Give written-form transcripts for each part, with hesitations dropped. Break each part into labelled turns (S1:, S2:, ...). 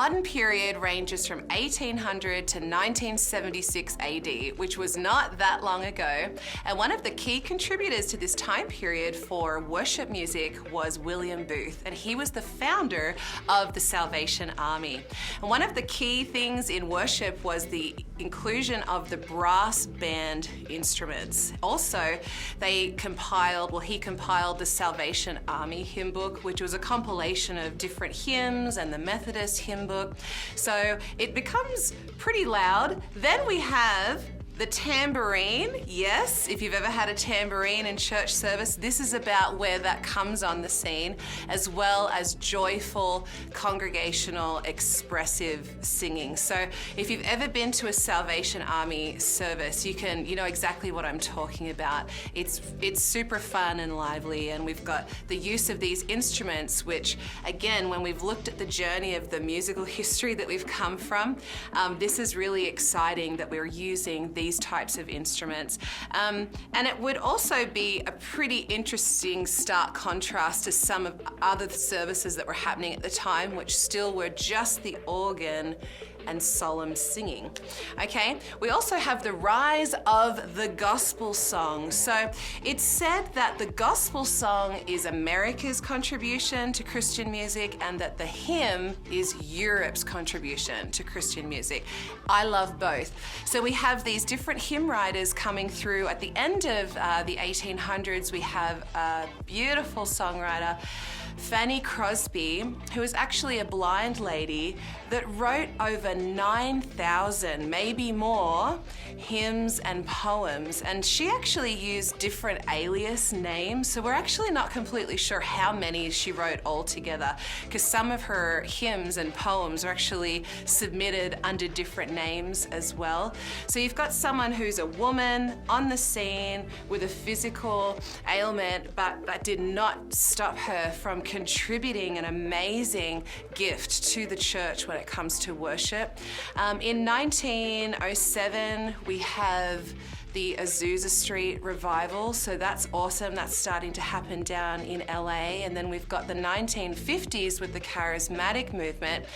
S1: modern period ranges from 1800 to 1976 AD, which was not that long ago. And one of the key contributors to this time period for worship music was William Booth, and he was the founder of the Salvation Army. And one of the key things in worship was the inclusion of the brass band instruments. Also, he compiled the Salvation Army hymn book, which was a compilation of different hymns and the Methodist hymn book. So it becomes pretty loud. Then we have the tambourine. Yes, if you've ever had a tambourine in church service, this is about where that comes on the scene, as well as joyful, congregational, expressive singing. So if you've ever been to a Salvation Army service, you know exactly what I'm talking about. It's super fun and lively, and we've got the use of these instruments, which again, when we've looked at the journey of the musical history that we've come from, this is really exciting that we're using these types of instruments. And it would also be a pretty interesting stark contrast to some of other services that were happening at the time, which still were just the organ and solemn singing. Okay, we also have the rise of the gospel song. So it's said that the gospel song is America's contribution to Christian music, and that the hymn is Europe's contribution to Christian music. I love both. So we have these different hymn writers coming through. At the end of the 1800s, we have a beautiful songwriter, Fanny Crosby, who is actually a blind lady that wrote over 9,000, maybe more, hymns and poems. And she actually used different alias names, so we're actually not completely sure how many she wrote altogether, because some of her hymns and poems are actually submitted under different names as well. So you've got someone who's a woman on the scene with a physical ailment, but that did not stop her from contributing an amazing gift to the church when it comes to worship. In 1907, we have the Azusa Street revival, so that's awesome. That's starting to happen down in LA. And then we've got the 1950s with the charismatic movement,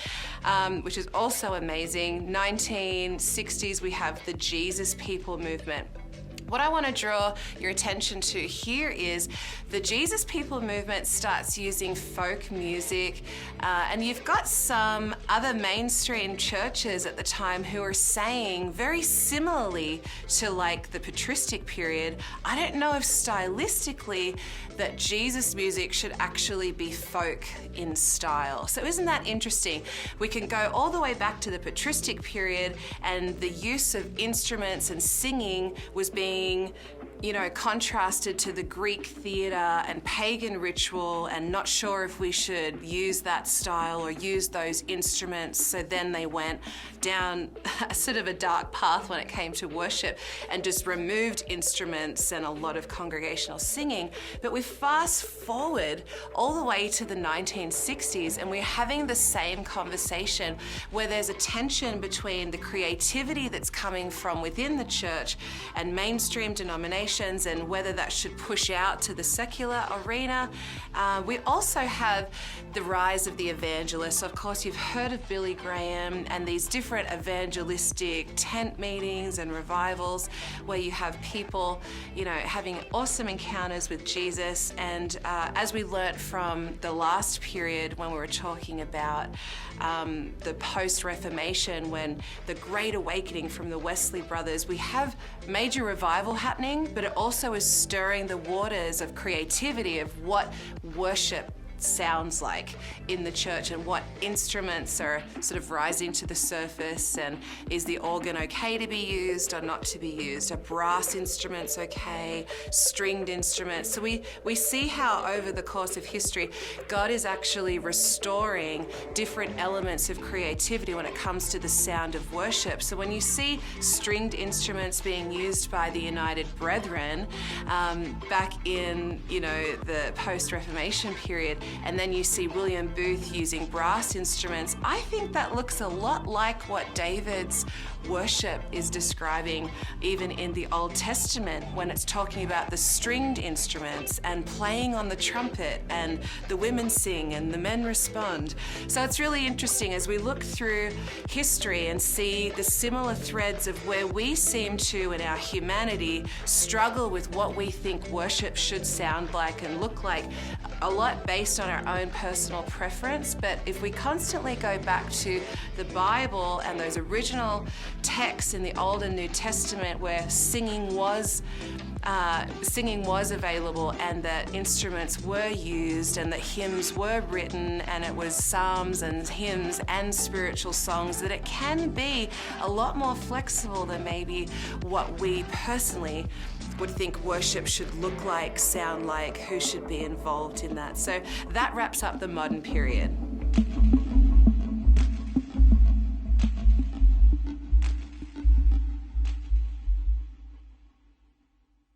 S1: which is also amazing. 1960s, we have the Jesus People movement. What I want to draw your attention to here is the Jesus People movement starts using folk music, and you've got some other mainstream churches at the time who are saying very similarly to like the patristic period, I don't know if stylistically that Jesus music should actually be folk in style. So isn't that interesting? We can go all the way back to the patristic period, and the use of instruments and singing was being contrasted to the Greek theatre and pagan ritual, and not sure if we should use that style or use those instruments. So then they went down a sort of a dark path when it came to worship and just removed instruments and a lot of congregational singing. But we fast forward all the way to the 1960s, and we're having the same conversation where there's a tension between the creativity that's coming from within the church and mainstream denominations, and whether that should push out to the secular arena. We also have the rise of the evangelists. Of course, you've heard of Billy Graham and these different evangelistic tent meetings and revivals where you have people, having awesome encounters with Jesus. And as we learnt from the last period when we were talking about the post-Reformation, when the Great Awakening from the Wesley brothers, we have major revival happening, but it also is stirring the waters of creativity of what worship sounds like in the church and what instruments are sort of rising to the surface, and is the organ okay to be used or not to be used? Are brass instruments okay? Stringed instruments? So we see how over the course of history, God is actually restoring different elements of creativity when it comes to the sound of worship. So when you see stringed instruments being used by the United Brethren back in the post-Reformation period, and then you see William Booth using brass instruments. I think that looks a lot like what David's worship is describing even in the Old Testament, when it's talking about the stringed instruments and playing on the trumpet, and the women sing and the men respond. So it's really interesting as we look through history and see the similar threads of where we seem to, in our humanity, struggle with what we think worship should sound like and look like, a lot based on our own personal preference. But if we constantly go back to the Bible and those original texts in the Old and New Testament where singing was available, and that instruments were used, and that hymns were written, and it was psalms and hymns and spiritual songs, that it can be a lot more flexible than maybe what we personally would think worship should look like, sound like, who should be involved in that. So that wraps up the modern period.